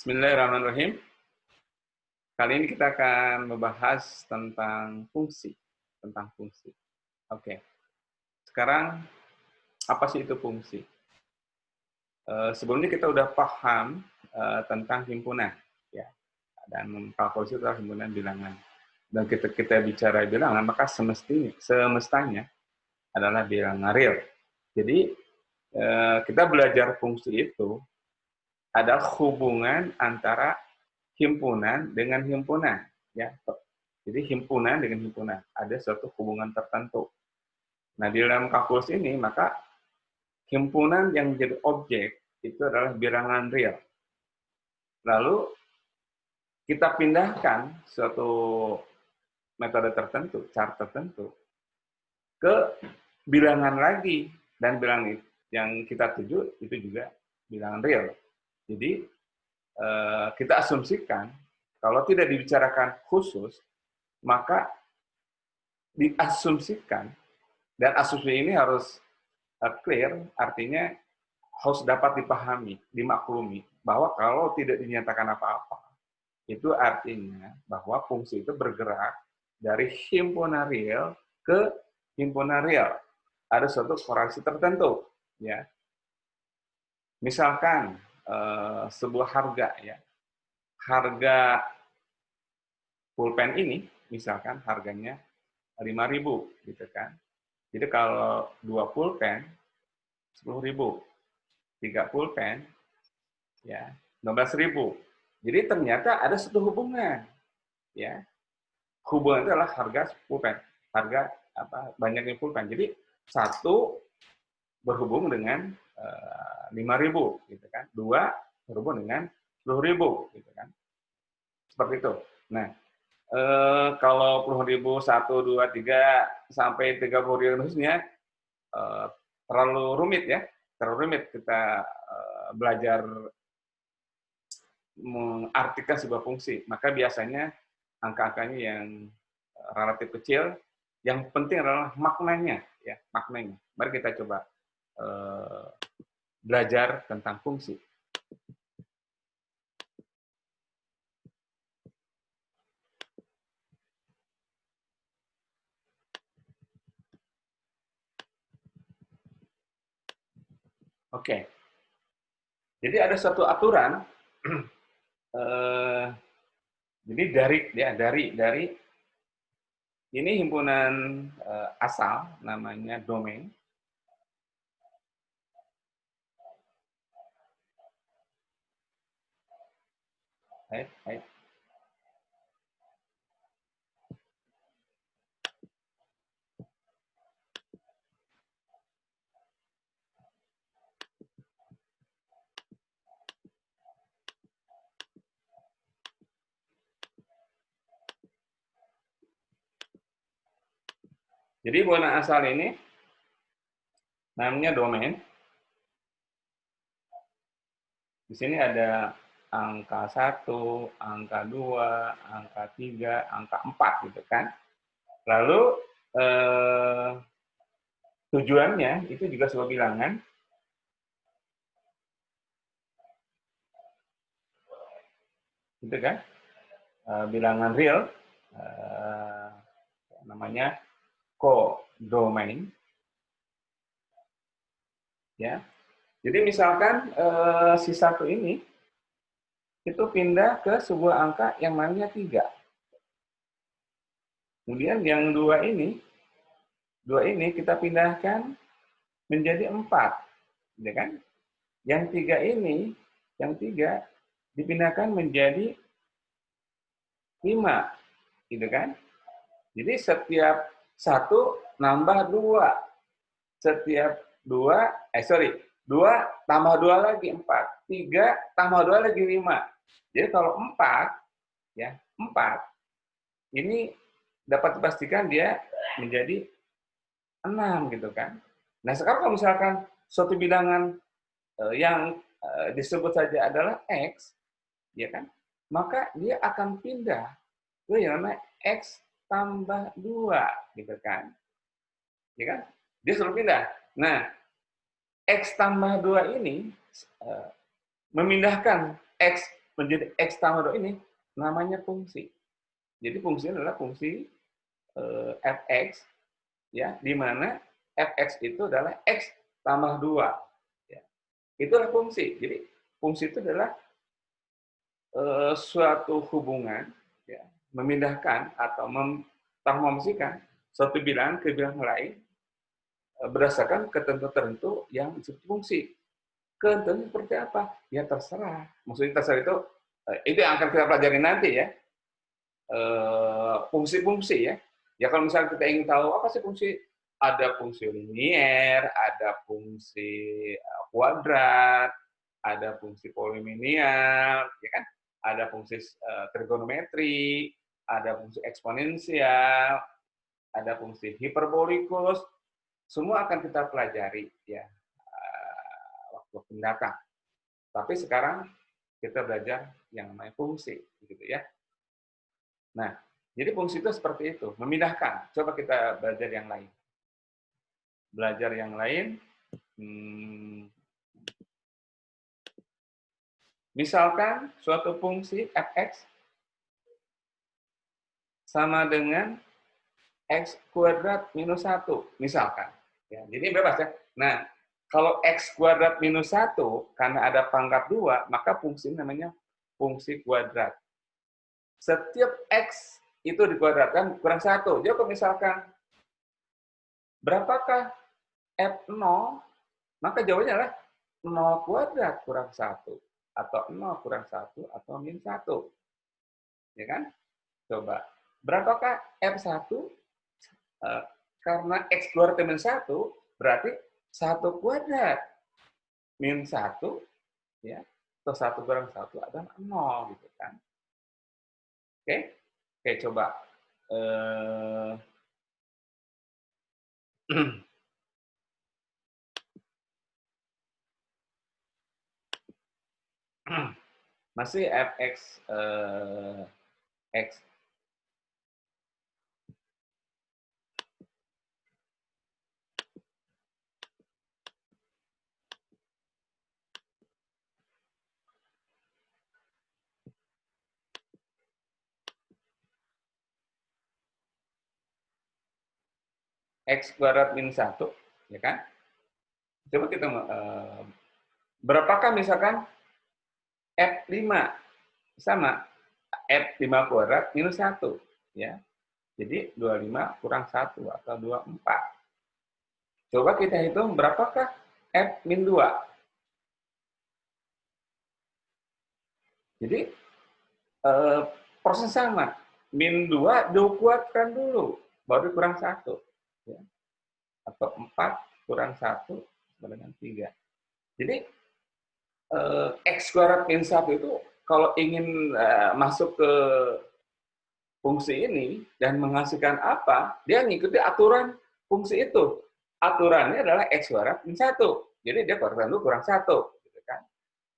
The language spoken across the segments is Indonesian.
Bismillahirrahmanirrahim. Kali ini kita akan membahas tentang fungsi. Oke. Sekarang, apa sih itu fungsi? Sebelumnya kita udah paham tentang himpunan, ya. Dan kalkulus itu adalah himpunan bilangan. Dan kita bicara bilangan, maka semestanya adalah bilangan real. Jadi, kita belajar fungsi itu adalah hubungan antara himpunan dengan himpunan, ya. Jadi himpunan dengan himpunan ada suatu hubungan tertentu. Nah, di dalam kalkulus ini maka himpunan yang menjadi objek itu adalah bilangan real. Lalu kita pindahkan suatu metode tertentu, cara tertentu ke bilangan lagi, dan bilangan yang kita tuju itu juga bilangan real. Jadi kita asumsikan kalau tidak dibicarakan khusus, maka diasumsikan, dan asumsi ini harus clear, artinya harus dapat dipahami, dimaklumi, bahwa kalau tidak dinyatakan apa-apa, itu artinya bahwa fungsi itu bergerak dari himpunan real ke himpunan real. Ada suatu korelasi tertentu, ya. Misalkan sebuah harga, ya, harga pulpen ini, misalkan harganya 5.000, gitu kan. Jadi kalau 2 pulpen 10.000, 3 pulpen ya 15.000. Jadi ternyata ada satu hubungan, ya. Hubungan itu adalah harga pulpen, harga banyaknya pulpen. Jadi satu berhubung dengan 5.000, gitu kan. Dua berhubung dengan 10.000, gitu kan. Seperti itu. Nah, kalau 10.000, 1, 2, 3, sampai 30.000 khususnya terlalu rumit, ya. Terlalu rumit kita belajar mengartikan sebuah fungsi. Maka biasanya angka-angkanya yang relatif kecil, yang penting adalah maknanya, ya, maknanya. Mari kita coba belajar tentang fungsi. Oke. Jadi ada suatu aturan. Jadi dari ini himpunan asal, namanya domain. Baik. Jadi himpunan asal ini namanya domain. Di sini ada angka 1, angka 2, angka 3, angka 4, gitu kan. Lalu tujuannya itu juga sebuah bilangan. Gitu kan. Bilangan real, namanya codomain. Ya. Jadi misalkan si 1 ini itu pindah ke sebuah angka yang namanya 3. Kemudian yang 2 ini kita pindahkan menjadi 4, ya kan? Yang 3 ini, dipindahkan menjadi 5, gitu kan? Jadi setiap 1 nambah 2. Setiap 2 tambah 2 lagi 4. 3 tambah 2 lagi 5. Jadi kalau 4, ya, 4 ini dapat dipastikan dia menjadi 6, gitu kan. Nah, sekarang kalau misalkan suatu bilangan yang disebut saja adalah X, ya kan, maka dia akan pindah ke yang namanya X tambah 2, gitu kan. Ya kan? Dia selalu pindah. Nah, X tambah 2 ini memindahkan X menjadi X tambah 2 ini namanya fungsi. Jadi fungsi adalah fungsi fx, ya, di mana fx itu adalah X tambah 2. Ya. Itulah fungsi. Jadi fungsi itu adalah suatu hubungan, ya, memindahkan atau mentransformasikan suatu bilangan ke bilangan lain berdasarkan ketentuan tertentu yang disebut fungsi. Ketentuan seperti apa? Ya terserah. Maksudnya terserah itu yang akan kita pelajari nanti ya. Fungsi-fungsi ya. Ya kalau misalnya kita ingin tahu apa sih fungsi, ada fungsi linier, ada fungsi kuadrat, ada fungsi polinomial, ya kan? Ada fungsi trigonometri, ada fungsi eksponensial, ada fungsi hiperbolikus, semua akan kita pelajari ya waktu mendatang. Tapi sekarang kita belajar yang namanya fungsi, gitu ya. Nah, jadi fungsi itu seperti itu, memindahkan. Coba kita belajar yang lain. Belajar yang lain. Misalkan suatu fungsi fx sama dengan x kuadrat minus 1, misalkan. Ya, jadi bebas ya. Nah, kalau x kuadrat minus 1, karena ada pangkat 2, maka fungsi namanya fungsi kuadrat. Setiap x itu dikuadratkan kurang 1. Jadi kalau misalkan, berapakah f0? Maka jawabannya adalah 0 kuadrat kurang 1. Atau 0 kurang 1 atau min 1. Ya kan? Coba. Berapakah f1? Karena x keluar ke min 1, berarti 1 kuadrat. Min 1, ya, atau 1 kurang 1 adalah 0, gitu kan. Oke? Oke, coba. Masih fx x x kuadrat min 1, ya kan? Coba kita berapakah misalkan f5 sama f5 kuadrat minus 1, ya. Jadi 25 kurang 1 atau 24. Coba kita hitung berapakah f min 2. Jadi proses sama. Min 2 dikuatkan dulu, baru kurang 1. Ya. Atau 4 kurang 1 sama dengan 3. Jadi x kuadrat min 1 itu kalau ingin masuk ke fungsi ini dan menghasilkan apa, dia ngikuti aturan fungsi itu. Aturannya adalah x kuadrat min 1. Jadi dia kuadrat dulu kurang 1. Gitu kan.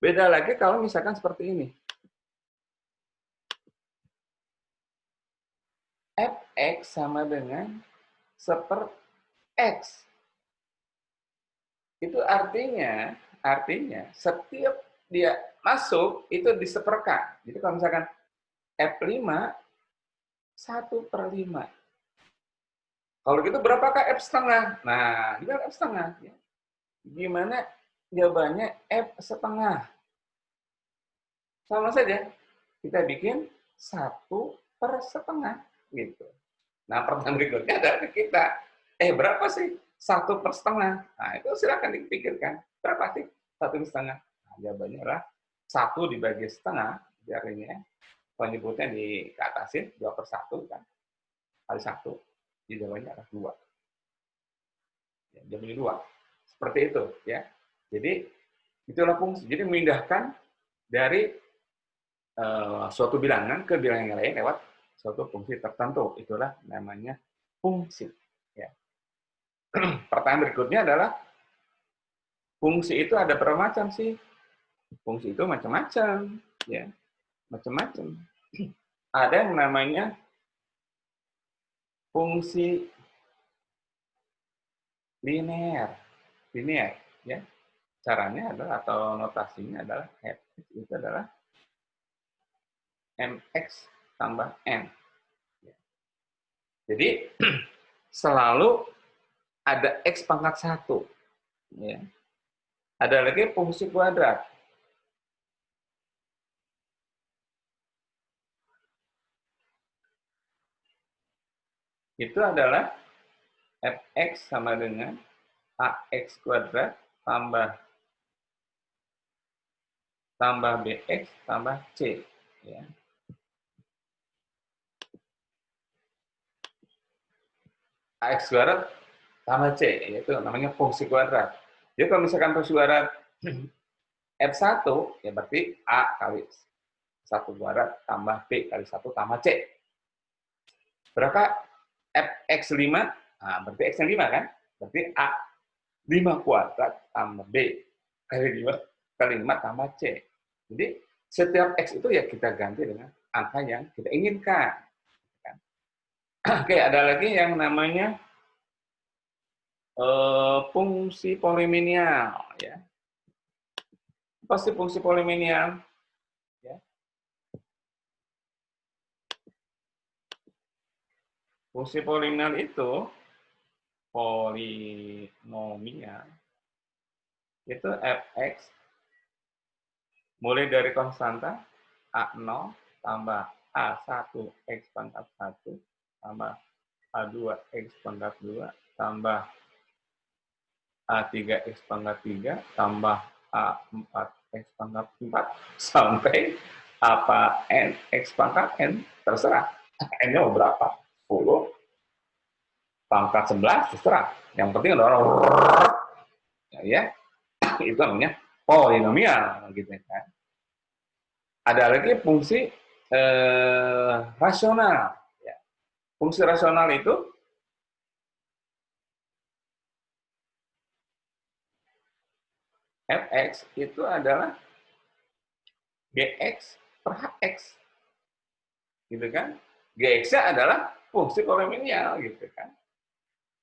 Beda lagi kalau misalkan seperti ini. fx sama dengan seper x. Itu artinya setiap dia masuk itu diseperkan. Jadi kalau misalkan F5 1/5. Kalau gitu berapakah F setengah? Nah, ini kan F setengah. Ya. Gimana jawabannya F setengah? Sama saja. Kita bikin 1/setengah. Gitu. Nah, pertanyaan berikutnya adalah kita. Berapa sih 1/setengah? Nah, itu silakan dipikirkan. Berapa sih 1/setengah? Nah, jawabannya adalah 1 dibagi setengah. Artinya penyebutnya diatasin 2/1 kan. Kali 1. Jadi jawabannya adalah 2. Ya, jawabannya 2. Seperti itu. Ya. Jadi, itulah fungsi. Jadi, memindahkan dari suatu bilangan ke bilangan yang lain lewat suatu fungsi tertentu. Itulah namanya fungsi. Ya. Pertanyaan berikutnya adalah, fungsi itu ada berapa macam sih? Fungsi itu macam-macam. Ya. Macam-macam. Ada yang namanya fungsi linear. Linear. Ya. Caranya adalah, atau notasinya adalah, f itu adalah mx tambah n. Jadi selalu ada x pangkat 1. Ya. Ada lagi fungsi kuadrat. Itu adalah fx sama dengan ax kuadrat tambah bx tambah c. Ya. Ax kuadrat tambah c, yaitu namanya fungsi kuadrat. Jadi kalau misalkan fungsi kuadrat f1, ya berarti a kali 1 kuadrat tambah b kali 1 tambah c. Berapa fx5? Nah, berarti x yang 5 kan? Berarti a 5 kuadrat tambah b kali 5 tambah c. Jadi setiap x itu ya kita ganti dengan angka yang kita inginkan. Oke, ada lagi yang namanya fungsi polinomial. Ya. Apa sih fungsi polinomial? Ya. Fungsi polinomial itu fx mulai dari konstanta A0 tambah A1 X pangkat 1 tambah A2 X pangkat 2 tambah A3 X pangkat 3 tambah A4 X pangkat 4 sampai apa N X pangkat N, terserah. N-nya mau berapa? 10, pangkat 11, terserah. Yang penting adalah ya, itu namanya polinomial gitu kan. Ada lagi fungsi rasional. Ya. Fungsi rasional itu fx itu adalah gx per hx, gitu kan? Gx-nya adalah fungsi polinomial, gitu kan?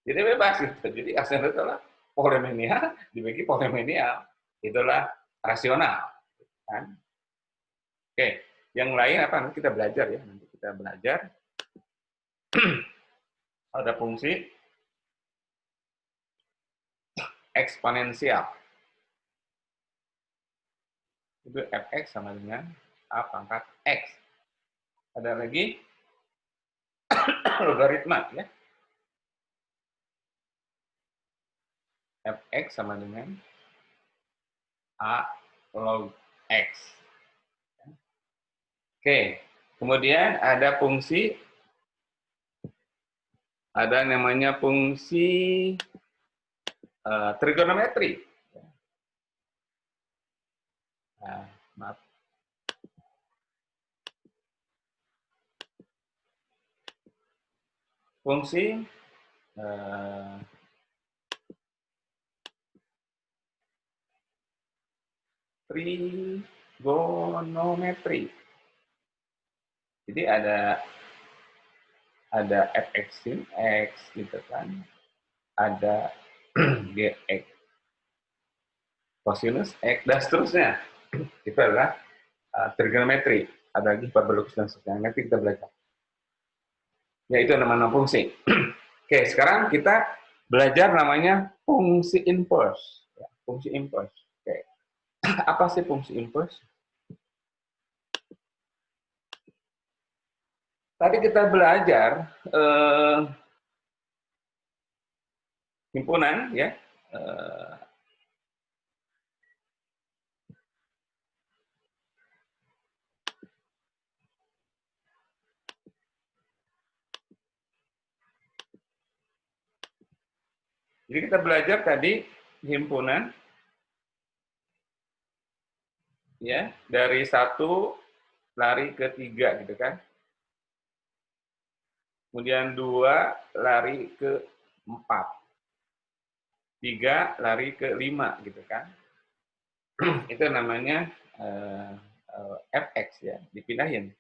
Jadi bebas gitu. Jadi hasilnya adalah polinomial dibagi polinomial, itulah rasional, kan? Oke, yang lain apa? Nanti kita belajar ya. Nanti kita belajar ada fungsi eksponensial. Itu fx sama dengan a pangkat x. Ada lagi logaritma ya. Fx sama dengan a log x. Oke, kemudian ada fungsi, ada namanya fungsi trigonometri. Nah, maaf. Fungsi trigonometri. Jadi ada fx sin x gitu kan. Ada gx cosinus x dan seterusnya. Itu adalah trigonometri. Ada lagi hiperbolus dan seterusnya. Nanti kita belajar. Ya itu namanya fungsi. Oke, sekarang kita belajar namanya fungsi inverse. Ya, fungsi inverse. Oke. Apa sih fungsi inverse? Tadi kita belajar himpunan ya. Jadi kita belajar tadi himpunan ya dari 1 lari ke 3 gitu kan. Kemudian 2 lari ke 4. 3 lari ke 5 gitu kan. Itu namanya fx ya, dipindahin.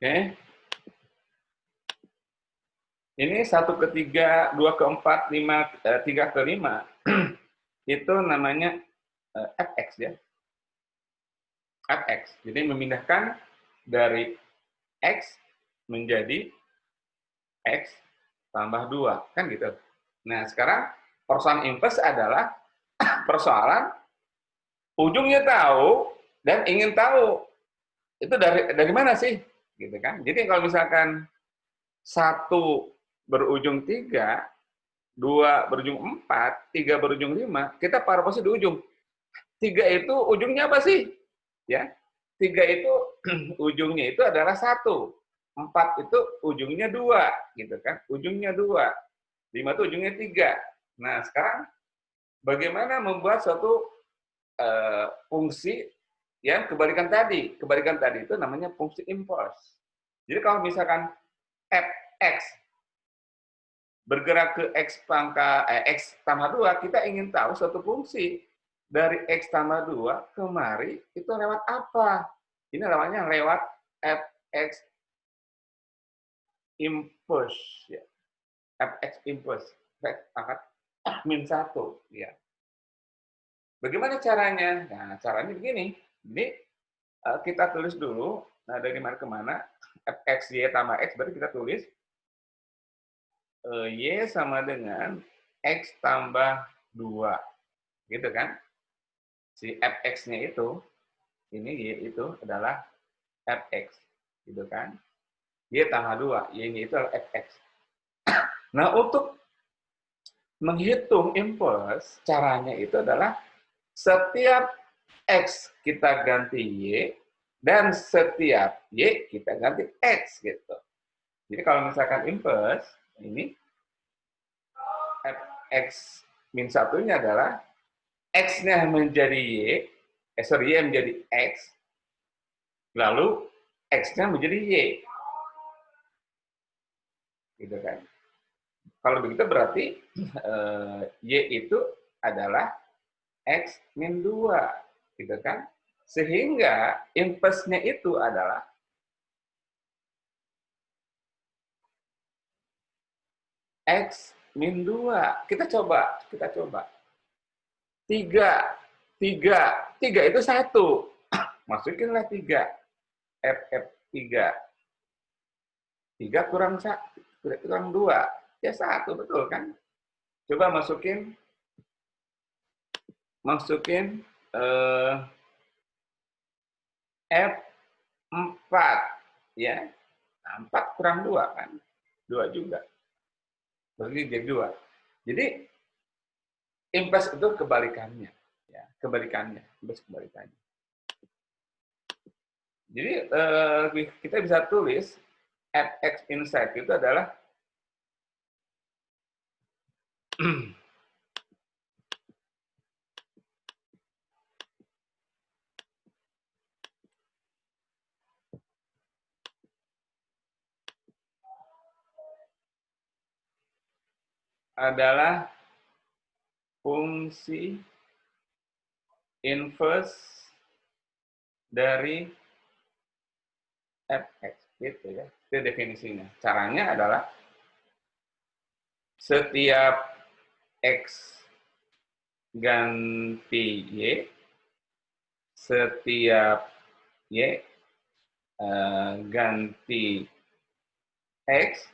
Oke. Ini 1 ke 3, 2 ke 4, 5, 3 ke 5. Itu namanya fx ya. Fx. Jadi memindahkan dari x menjadi x tambah 2. Kan gitu. Nah, sekarang persoalan inverse adalah persoalan ujungnya tahu dan ingin tahu. Itu dari mana sih? Gitu kan. Jadi kalau misalkan 1 berujung 3, 2 berujung 4, 3 berujung 5, kita parpose di ujung. 3 itu ujungnya apa sih? Ya. 3 itu ujungnya itu adalah 1. 4 itu ujungnya 2, gitu kan? Ujungnya 2. 5 itu ujungnya 3. Nah, sekarang bagaimana membuat suatu fungsi yang kebalikan tadi? Kebalikan tadi itu namanya fungsi impulse. Jadi kalau misalkan fx bergerak ke x x tambah 2, kita ingin tahu suatu fungsi dari x tambah 2 kemari itu lewat apa? Ini namanya lewat fx impulse ya. Fx impulse, fx pangkat min 1 ya. Bagaimana caranya? Nah, caranya begini. Jadi kita tulis dulu, nah dari mana ke mana? Fx y tambah x berarti kita tulis y sama dengan x tambah 2. Gitu kan? Si fx-nya itu, ini y itu adalah fx. Gitu kan? Y tambah 2, y-nya itu adalah fx. Nah, untuk menghitung impuls, caranya itu adalah setiap x kita ganti y, dan setiap y kita ganti x gitu. Jadi kalau misalkan impuls, ini fx min 1-nya adalah x-nya menjadi y, y menjadi x, lalu x-nya menjadi y. Gitu kan. Kalau begitu berarti y itu adalah x min 2, gitu kan? Sehingga impulsnya itu adalah x min 2. Kita coba. 3 itu 1. Masukinlah 3. FF 3. 3 kurang 2. Ya 1, betul kan? Coba masukin F4 ya. 4 kurang 2 kan? 2 juga. Berarti jadi 2. Jadi impuls itu kebalikannya ya, impuls kebalikannya. Jadi kita bisa tulis fx inside itu adalah adalah fungsi inverse dari fx gitu ya. Itu definisinya. Caranya adalah setiap x ganti y, setiap y ganti x,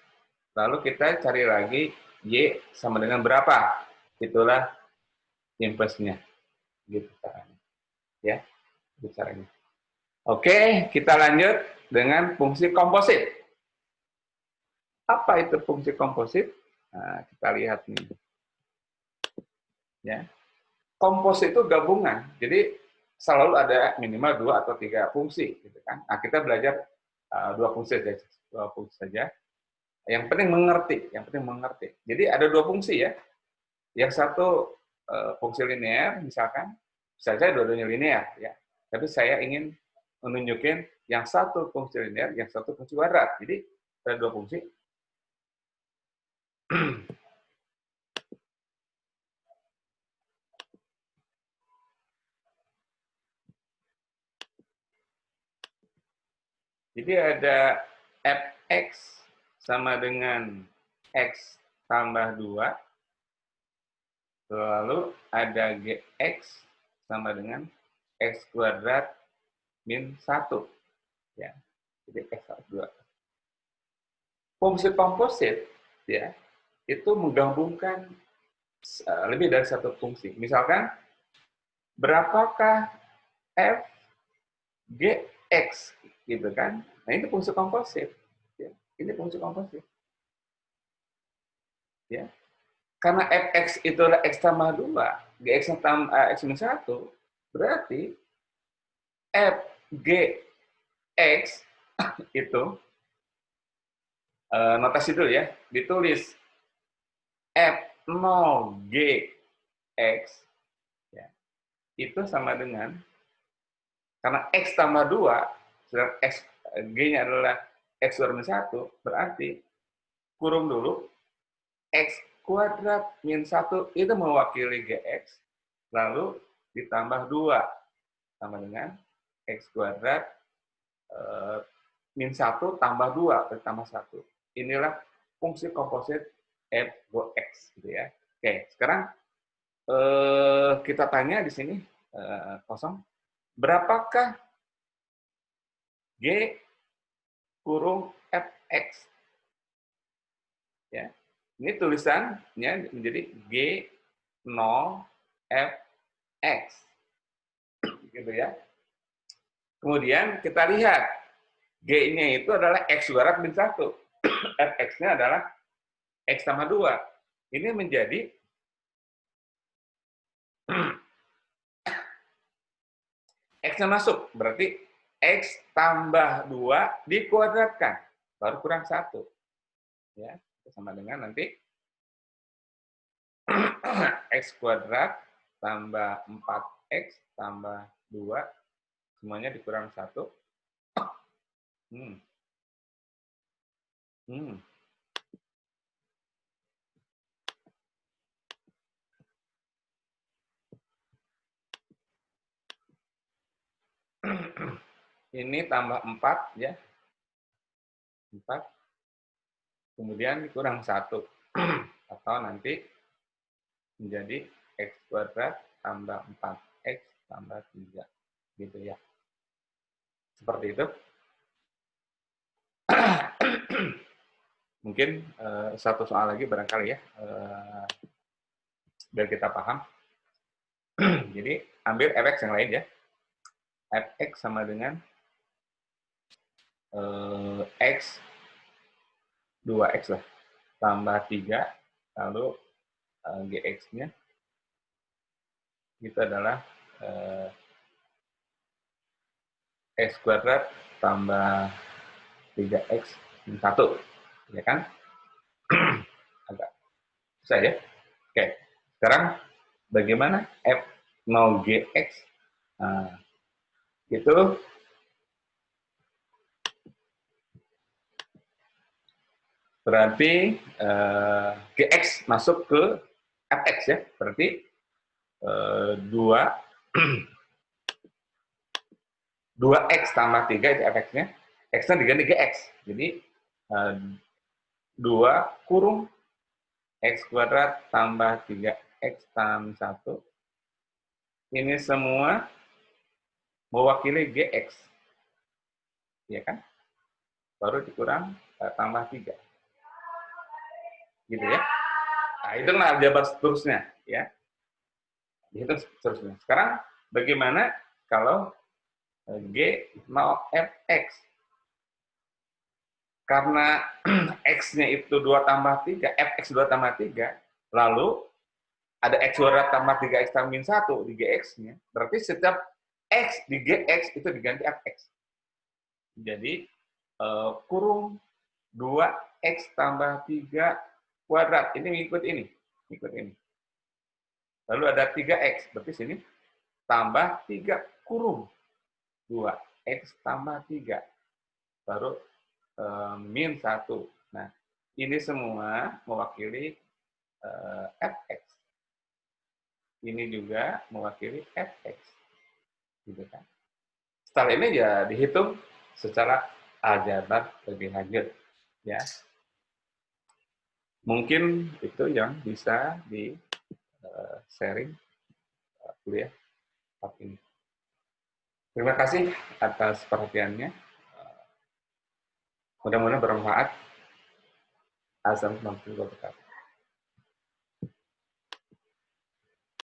lalu kita cari lagi y sama dengan berapa. Itulah impulsnya. Gitu caranya. Ya, gitu caranya. Oke, kita lanjut dengan fungsi komposit. Apa itu fungsi komposit? Nah, kita lihat nih. Ya. Komposit itu gabungan. Jadi selalu ada minimal 2 atau 3 fungsi gitu kan. Nah, kita belajar 2 fungsi saja. 2 fungsi saja. Yang penting mengerti, Jadi ada 2 fungsi ya. Yang satu fungsi linear misalkan, bisa saja dua-duanya linear ya. Tapi saya ingin menunjukkan yang satu fungsi linear, yang satu fungsi kuadrat. Jadi ada 2 fungsi. Jadi ada fx sama dengan x tambah 2, lalu ada gx sama dengan x kuadrat min 1. Ya, jadi x tambah 2. Fungsi komposit ya, itu menggabungkan lebih dari satu fungsi. Misalkan, berapakah f gx gitu kan? Nah, ini fungsi komposit. Ya, ini fungsi komposit. Ya. Karena fx itu adalah x tambah 2, gx tambah x minus 1, berarti f gx itu, notasi dulu ya, ditulis f0 gx, ya, itu sama dengan, karena x tambah 2, sedangkan x, g-nya adalah x kuadrat minus 1, berarti kurung dulu, x kuadrat min 1 itu mewakili gx, lalu ditambah 2, sama dengan x kuadrat min 1 tambah 2, tambah 1. Inilah fungsi komposit f gx, gitu ya. Oke, sekarang kita tanya di sini, kosong, berapakah g kurung fx? Ya, ini tulisannya menjadi g0 fx, gitu ya. Kemudian kita lihat g-nya itu adalah x kuadrat min 1, fx-nya adalah x tambah 2. Ini menjadi x-nya masuk, berarti x tambah 2 dikuadratkan, baru kurang 1. Ya, sama dengan nanti x kuadrat tambah 4x tambah 2, semuanya dikurang 1. Ini tambah 4 ya. 4. Kemudian dikurang 1. Atau nanti menjadi x kuadrat tambah 4x tambah 3. Gitu ya. Seperti itu. Mungkin satu soal lagi barangkali ya. Biar kita paham. Jadi ambil fx yang lain ya. Fx sama dengan x 2x lah, tambah 3, lalu gx-nya itu adalah x kuadrat tambah 3x min 1, ya kan? Agak susah ya. Oke, sekarang bagaimana f0 gx? Nah, itu berarti gx masuk ke fx ya, berarti 2x tambah 3 itu fx-nya, x-nya diganti gx, jadi 2 kurung x kuadrat tambah 3x tambah 1, ini semua mewakili gx, ya kan? Baru dikurang tambah 3. Gitu ya. Nah, itu kan aljabar seterusnya, ya. Itu seterusnya. Sekarang bagaimana kalau G0 fx? Karena x-nya itu 2 tambah 3, fx 2 tambah 3, lalu ada x kuadrat tambah 3x tambah min 1 di gx-nya, berarti setiap x di gx itu diganti fx. Jadi kurung 2x tambah 3 kuadrat, ini mengikut ini. Ikut ini. Lalu ada 3x, berarti sini tambah 3 kurung 2x tambah 3. Baru min 1. Nah, ini semua mewakili fx. Ini juga mewakili fx. Gitu kan. Setelah ini ya dihitung secara aljabar lebih lanjut, ya. Mungkin itu yang bisa di sharing kuliah ini. Terima kasih atas perhatiannya. Mudah-mudahan bermanfaat. Assalamualaikum warahmatullahi wabarakatuh.